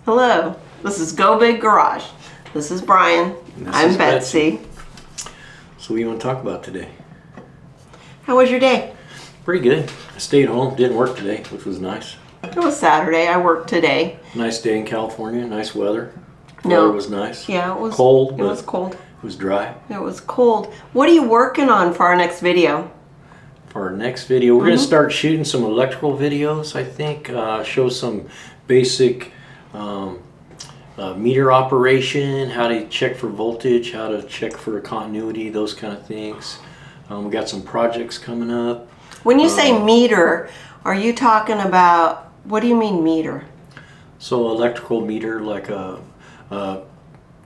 Hello, this is Go Big Garage. This is Brian. I'm Betsy. So what do you want to talk about today? How was your day? Pretty good. I stayed home, didn't work today, which was nice. It was Saturday. I worked today. Nice day in California, nice weather. No. Weather was nice. Yeah, it was cold. It was cold. It was dry. It was cold. What are you working on for our next video? For our next video, we're going to start shooting some electrical videos, I think. Show some basic meter operation, how to check for voltage, how to check for continuity, those kind of things. We got some projects coming up. When you say meter, are you talking about, what do you mean meter? So electrical meter, like a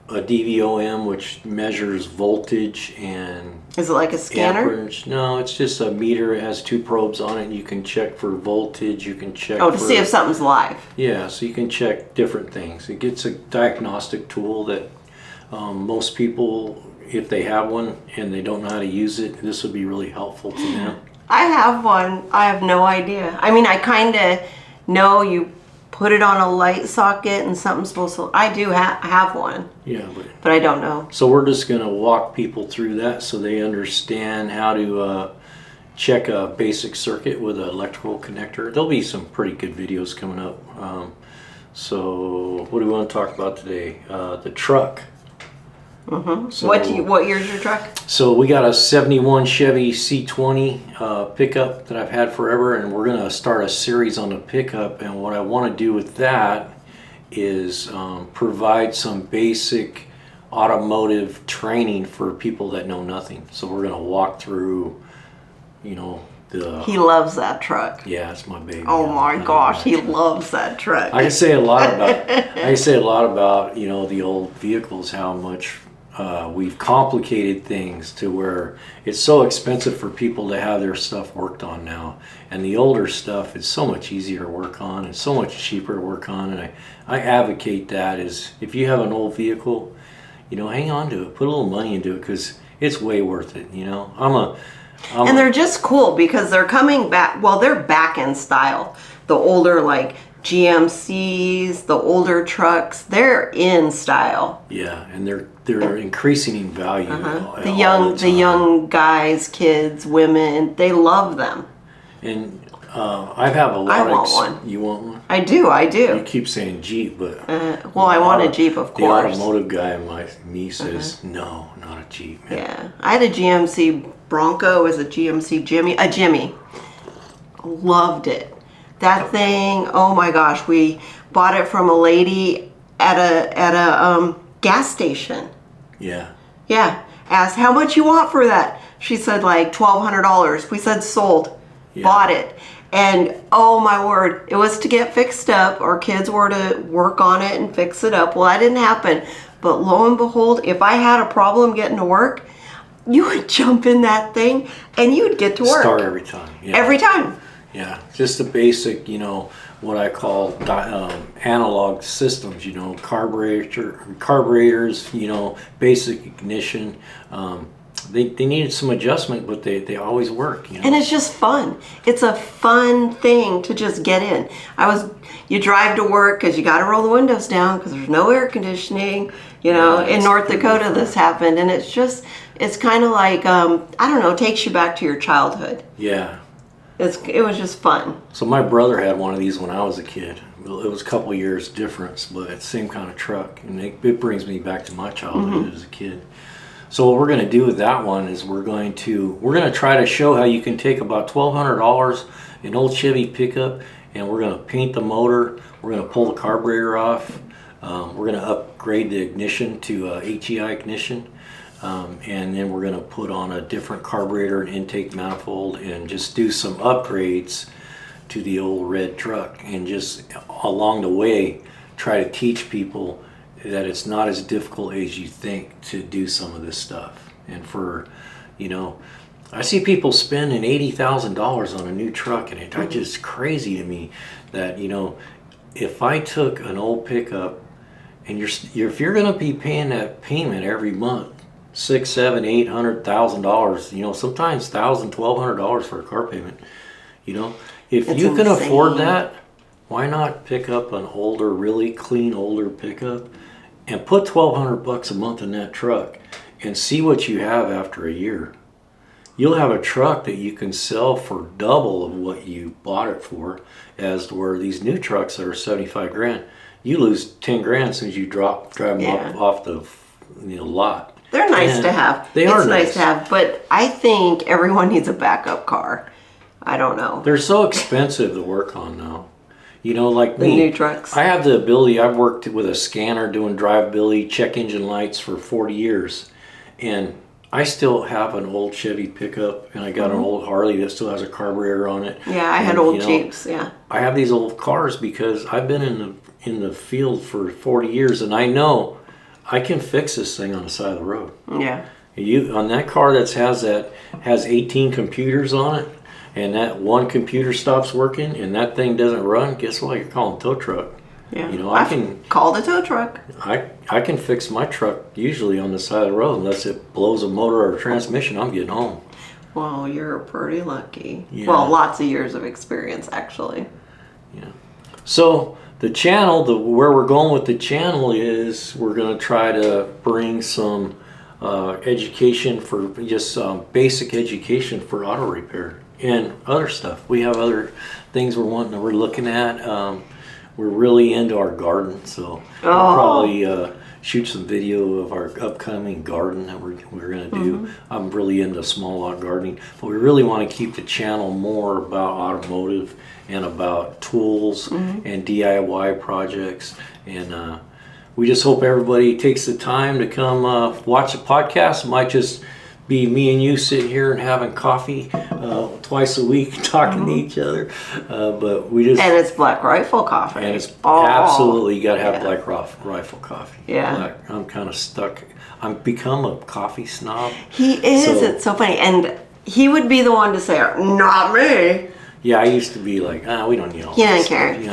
DVOM, which measures voltage and Is it like a scanner? amperage. No, it's just a meter. It has two probes on it. And you can check for voltage. You can check to see if something's live. Yeah, so you can check different things. It gets a diagnostic tool that most people, if they have one and they don't know how to use it, this would be really helpful to them. I have one. I have no idea. I mean, I kind of know you put it on a light socket and something's supposed to... I do have one. Yeah, but I don't know. So we're just going to walk people through that so they understand how to check a basic circuit with an electrical connector. There'll be some pretty good videos coming up. So what do we want to talk about today? The truck. So, what year's your truck? So we got a 71 Chevy C20 pickup that I've had forever, and we're going to start a series on the pickup. And what I want to do with that is provide some basic automotive training for people that know nothing. So we're going to walk through, you know, He loves that truck. Yeah, it's my baby. Oh my gosh, he loves that truck. I can say a lot about you know, the old vehicles, how much we've complicated things to where it's so expensive for people to have their stuff worked on now, and the older stuff is so much easier to work on and so much cheaper to work on. And I advocate that is, if you have an old vehicle, you know, hang on to it, put a little money into it, because it's way worth it. You know, and they're just cool because they're coming back. Well, they're back in style. The older, like GMCs, the older trucks, they're in style. Yeah, and they're increasing in value. The young guys, kids, women, they love them. And I have a lot. I want one. You want one? I do. You keep saying Jeep, but well, I want a Jeep, of course. The automotive guy in me says no, not a Jeep. Man. Yeah, I had a GMC Bronco. As a GMC Jimmy. Loved it. That thing. Oh my gosh, we bought it from a lady at a gas station. Yeah. Yeah. Asked how much you want for that. She said like $1,200. We said sold. Yeah. Bought it. And oh my word, it was to get fixed up. Our kids were to work on it and fix it up. Well, that didn't happen. But lo and behold, if I had a problem getting to work, you would jump in that thing and you'd get to work. Start every time. Yeah. Every time. Yeah. Just the basic, you know, what I call analog systems, you know, carburetors, you know, basic ignition. They needed some adjustment, but they always work. You know? And it's just fun. It's a fun thing to just get in. You drive to work because you got to roll the windows down because there's no air conditioning. You know, in North Dakota this happened, and it's kind of like, I don't know, it takes you back to your childhood. Yeah. It was just fun. So my brother had one of these when I was a kid. It was a couple years difference, but it's the same kind of truck, and it brings me back to my childhood as a kid. So what we're going to do with that one is we're going to try to show how you can take about $1,200, an old Chevy pickup, and we're going to paint the motor. We're going to pull the carburetor off. We're going to upgrade the ignition to HEI ignition. And then we're going to put on a different carburetor and intake manifold and just do some upgrades to the old red truck, and just along the way try to teach people that it's not as difficult as you think to do some of this stuff. And for, you know, I see people spending $80,000 on a new truck, and it's just crazy to me that, you know, if I took an old pickup and if you're going to be paying that payment every month, $600,000, $700,000, $800,000, you know, sometimes $1,000, $1,200 for a car payment, you know, if you can afford that, why not pick up an older, really clean older pickup and put $1,200 a month in that truck and see what you have after a year? You'll have a truck that you can sell for double of what you bought it for, as to where these new trucks that are 75 grand, you lose 10 grand as soon as you drive them off the lot. They're nice to have. They are nice. It's nice to have, but I think everyone needs a backup car. I don't know. They're so expensive to work on now. Like the me, new trucks. I have the ability. I've worked with a scanner doing drivability, check engine lights for 40 years, and I still have an old Chevy pickup, and I got an old Harley that still has a carburetor on it. Yeah, I had old Jeeps. Yeah, I have these old cars because I've been in the field for 40 years, and I know I can fix this thing on the side of the road. Yeah. On that car that has 18 computers on it, and that one computer stops working, and that thing doesn't run. Guess what? You're calling a tow truck. Yeah. I can call the tow truck. I can fix my truck usually on the side of the road unless it blows a motor or a transmission. I'm getting home. Well, you're pretty lucky. Yeah. Well, lots of years of experience, actually. Yeah. So the channel, where we're going with the channel is we're going to try to bring some education for just basic education for auto repair and other stuff. We have other things we're looking at. We're really into our garden, so we'll probably shoot some video of our upcoming garden that we're going to do. I'm really into small lot gardening, but we really want to keep the channel more about automotive and about tools and DIY projects. And we just hope everybody takes the time to come watch the podcast. It might just be me and you sitting here and having coffee twice a week, talking to each other. But we just and it's Black Rifle coffee. And it's absolutely you got to have Black Rifle coffee. Yeah, I'm kind of stuck. I'm become a coffee snob. He is. It's so funny, and he would be the one to say, "Not me." Yeah, I used to be like, we don't need all he this didn't care.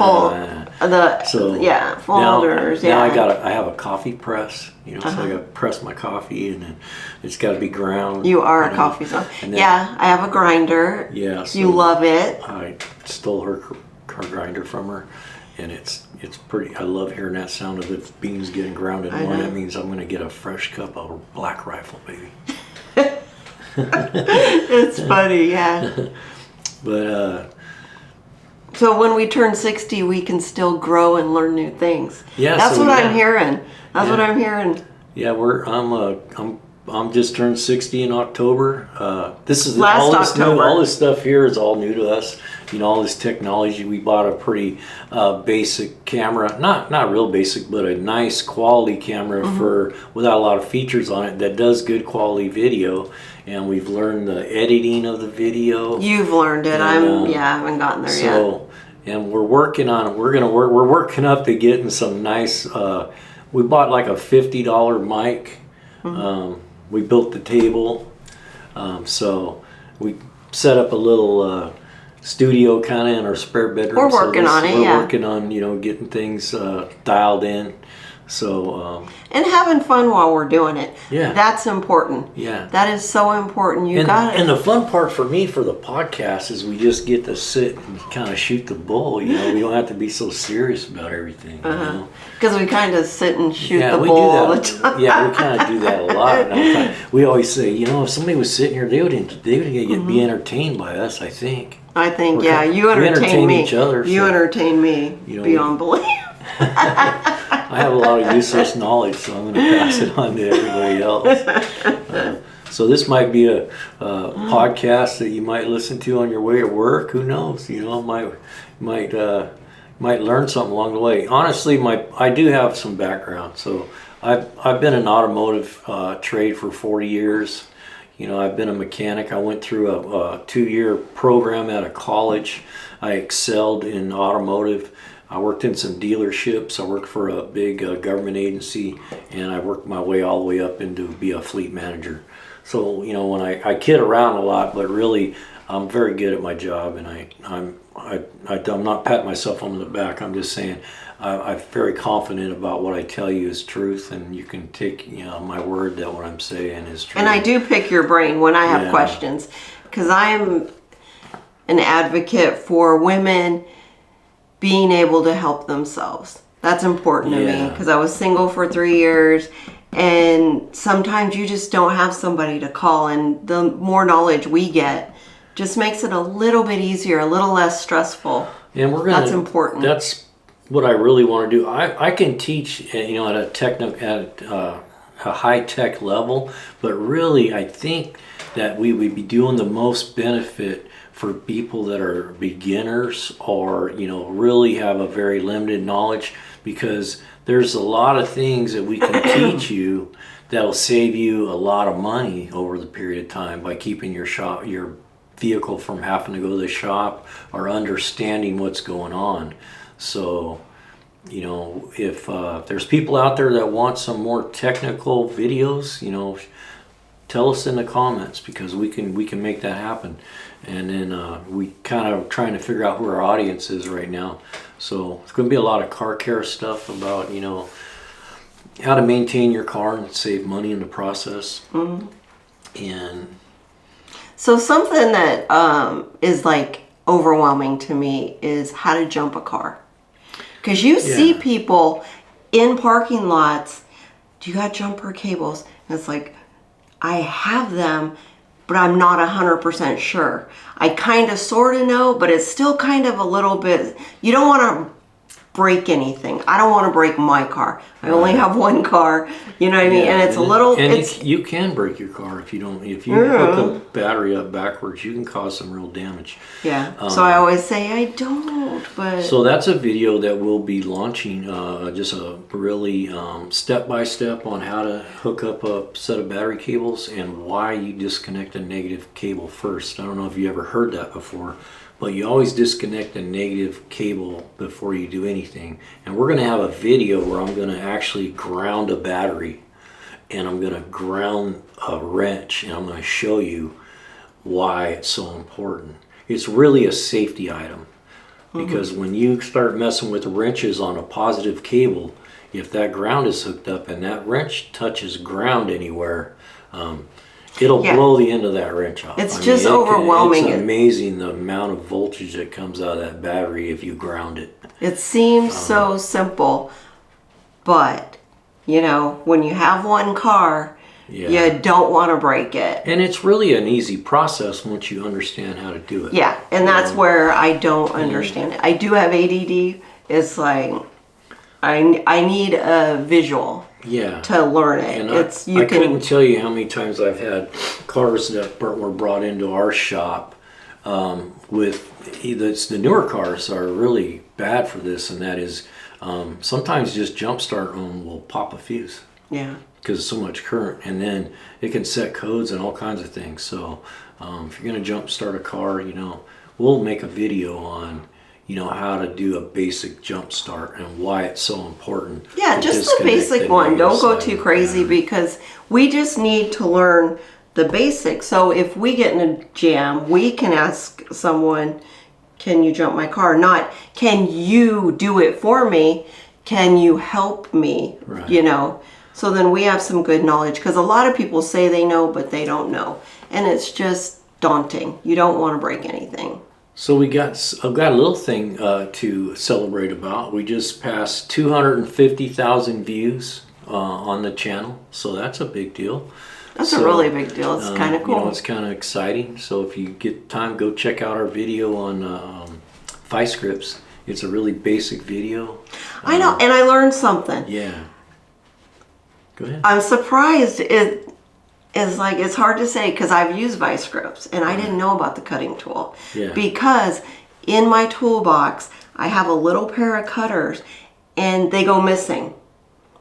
Folders. Now I have a coffee press. So I got to press my coffee, and then it's got to be ground. You are a coffee snob. Yeah, I have a grinder. Yeah, so you love it. I stole her grinder from her, and it's pretty. I love hearing that sound of the beans getting grounded. That means I'm going to get a fresh cup of Black Rifle, baby. It's funny, yeah. But so when we turn 60, we can still grow and learn new things. Yeah, that's what I'm hearing. That's what I'm hearing. Yeah, I'm just turned 60 in October. This is October. All this stuff here is all new to us. All this technology. We bought a pretty basic camera, not real basic, but a nice quality camera without a lot of features on it that does good quality video. And we've learned the editing of the video. You've learned it. I haven't gotten there yet. And we're working on it. We're working up to getting some nice. We bought like a $50 mic. We built the table. So we set up a little studio kind of in our spare bedroom. We're working on it. We're working on getting things dialed in. So and having fun while we're doing it. Yeah, that's important. Yeah, that is so important. You got it. And the fun part for me for the podcast is we just get to sit and kind of shoot the bull. We don't have to be so serious about everything. Because we kind of sit and shoot the bull all the time. Yeah, we kind of do that a lot. We always say, if somebody was sitting here, they would be entertained by us. I think. You entertain me. Each other. You entertain me beyond belief. I have a lot of useless knowledge, so I'm going to pass it on to everybody else. So this might be a podcast that you might listen to on your way to work. Who knows? Might learn something along the way. Honestly, I do have some background. So I've been in automotive trade for 40 years. I've been a mechanic. I went through a 2-year program at a college. I excelled in automotive. I worked in some dealerships. I worked for a big government agency, and I worked my way all the way up into be a fleet manager. So when I kid around a lot, but really I'm very good at my job, and I'm not patting myself on the back. I'm just saying I'm very confident about what I tell you is truth, and you can take my word that what I'm saying is true. And I do pick your brain when I have questions, because I am an advocate for women being able to help themselves. That's important to me Yeah. because I was single for 3 years, and sometimes you just don't have somebody to call, and the more knowledge we get just makes it a little bit easier, a little less stressful. And we're gonna. That's important. That's what I really want to do. I can teach, at a high tech level, but really I think that we would be doing the most benefit for people that are beginners or really have a very limited knowledge, because there's a lot of things that we can teach you that'll save you a lot of money over the period of time by keeping your vehicle from having to go to the shop or understanding what's going on. So, if there's people out there that want some more technical videos, tell us in the comments, because we can make that happen. And then we kind of trying to figure out who our audience is right now. So it's going to be a lot of car care stuff about how to maintain your car and save money in the process. Mm-hmm. And So something that is like overwhelming to me is how to jump a car. Because you see people in parking lots, do you got jumper cables? And it's like, I have them, but I'm not 100% sure. I kind of sort of know, but it's still kind of a little bit, you don't want to break anything. I don't want to break my car. I only have one car, you know what I mean? And it's a little, you can break your car if you hook the battery up backwards, you can cause some real damage. Yeah. So I always say I don't, but. So that's a video that we'll be launching, just a really step-by-step on how to hook up a set of battery cables and why you disconnect a negative cable first. I don't know if you ever heard that before, but you always disconnect a negative cable before you do anything. And we're going to have a video where I'm going to actually ground a battery, and I'm going to ground a wrench, and I'm going to show you why it's so important. It's really a safety item, because when you start messing with wrenches on a positive cable, if that ground is hooked up and that wrench touches ground anywhere, it'll blow the end of that wrench off. It's just overwhelming. It's amazing the amount of voltage that comes out of that battery if you ground it. It seems so simple, but when you have one car, you don't want to break it. And it's really an easy process once you understand how to do it. Yeah, and that's where I don't understand it. I do have ADD. It's like I need a visual to learn it. And I couldn't tell you how many times I've had cars that were brought into our shop the newer cars are really bad for this, and that is sometimes just jump start them will pop a fuse. Yeah. Because of so much current, and then it can set codes and all kinds of things. So if you're going to jump start a car, we'll make a video on how to do a basic jump start and why it's so important. Yeah, just the basic one. Don't go too crazy, because we just need to learn the basics. So if we get in a jam, we can ask someone, can you jump my car? Not, can you do it for me? Can you help me? Right. So then we have some good knowledge, because a lot of people say they know, but they don't know. And it's just daunting. You don't want to break anything. So I've got a little thing to celebrate about. We just passed 250,000 views on the channel. So that's a big deal. That's a really big deal. It's kind of cool. It's kind of exciting. So if you get time, go check out our video on Vyscripts. It's a really basic video. I know, and I learned something. Yeah. Go ahead. I'm surprised. It's hard to say, because I've used Vyscripts and I didn't know about the cutting tool. Yeah. Because in my toolbox I have a little pair of cutters and they go missing.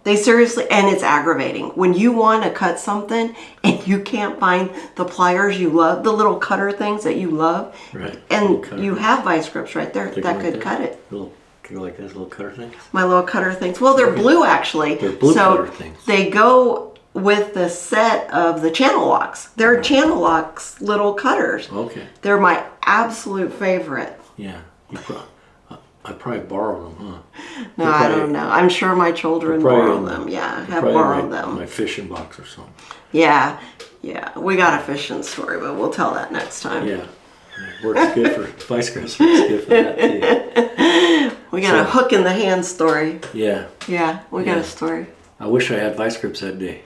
They seriously, and it's aggravating. When you want to cut something and you can't find the pliers you love, the little cutter things that you love, Right. and you have Vyscripts right there that right could there. cut it. Can you like those little cutter things? My little cutter things. Well, they're blue actually. They're blue so cutter things. They go with the set of the channel locks. They're channel locks little cutters. Okay. They're my absolute favorite. Yeah. I probably borrowed them, huh? No, I don't know. I'm sure my children borrow them. Yeah, have borrowed them. My fishing box or something. Yeah. We got a fishing story, but we'll tell that next time. Yeah. Works good for Vyscripts. Works good for that too. We got a hook in the hand story. Yeah. Yeah, we got a story. I wish I had vice grips that day.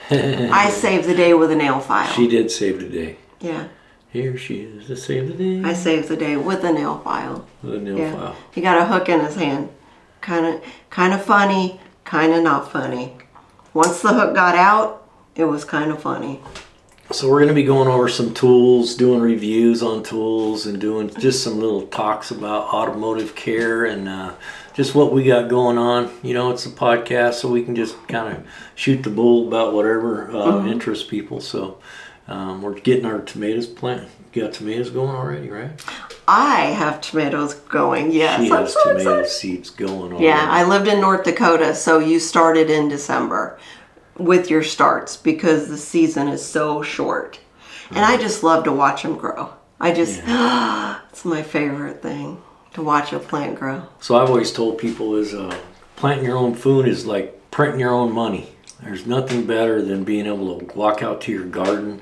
I saved the day with a nail file. She did save the day. Yeah. Here she is to save the day. I saved the day with a nail file. With a nail file. He got a hook in his hand. Kind of funny, kind of not funny. Once the hook got out, it was kind of funny. So we're going to be going over some tools, doing reviews on tools, and doing just some little talks about automotive care and just what we got going on. You know, it's a podcast, so we can just kind of shoot the bull about whatever interests people. So we're getting our tomatoes planted. You got tomatoes going already, right? I have tomatoes going, yes. She has so tomato excited. seeds going already. Yeah, I lived in North Dakota, so you started in December with your starts because the season is so short. And I just love to watch them grow. It's my favorite thing, to watch a plant grow. So I've always told people is planting your own food is like printing your own money. There's nothing better than being able to walk out to your garden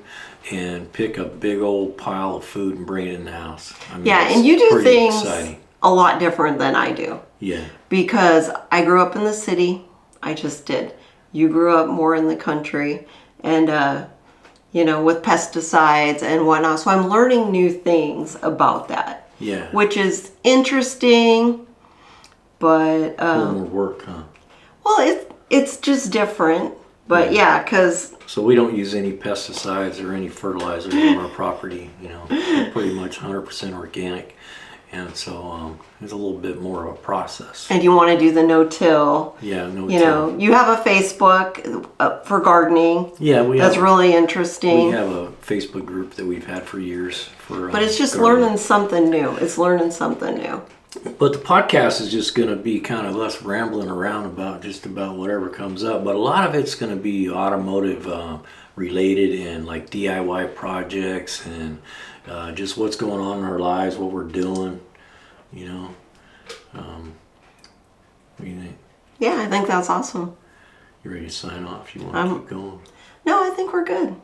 and pick a big old pile of food and bring it in the house. I mean, Yeah, it's and you do pretty things exciting. a lot different than I do. Yeah. Because I grew up in the city. I just did. You grew up more in the country and, with pesticides and whatnot. So I'm learning new things about that. Yeah. Which is interesting, but... a little more work, huh? Well, it's just different. But yeah, because... So we don't use any pesticides or any fertilizers on our property. We're pretty much 100% organic. And so it's a little bit more of a process. And you want to do the no-till. Yeah, no-till. You have a Facebook for gardening. Yeah, that's really interesting. We have a Facebook group that we've had for years. But it's just learning something new. It's learning something new. But the podcast is just going to be kind of us rambling around about just about whatever comes up. But a lot of it's going to be automotive related and like DIY projects and just what's going on in our lives, what we're doing, What do you think? Yeah, I think that's awesome. You ready to sign off? You want to keep going? No, I think we're good.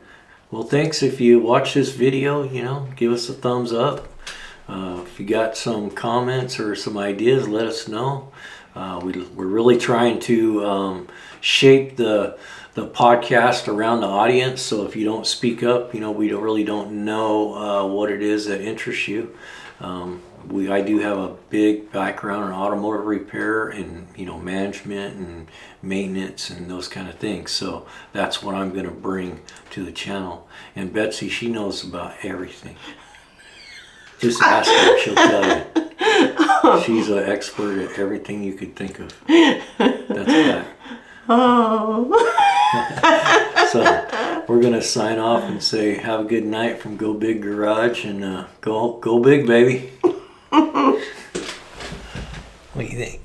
Well, thanks. If you watch this video, give us a thumbs up. If you got some comments or some ideas, let us know. We're really trying to shape the podcast around the audience. So if you don't speak up, we really don't know what it is that interests you. I do have a big background in automotive repair and management and maintenance and those kind of things. So that's what I'm going to bring to the channel. And Betsy, she knows about everything. Just ask her, she'll tell you. She's an expert at everything you could think of. That's that. Oh. So we're going to sign off and say have a good night from Go Big Garage and go big, baby. What do you think?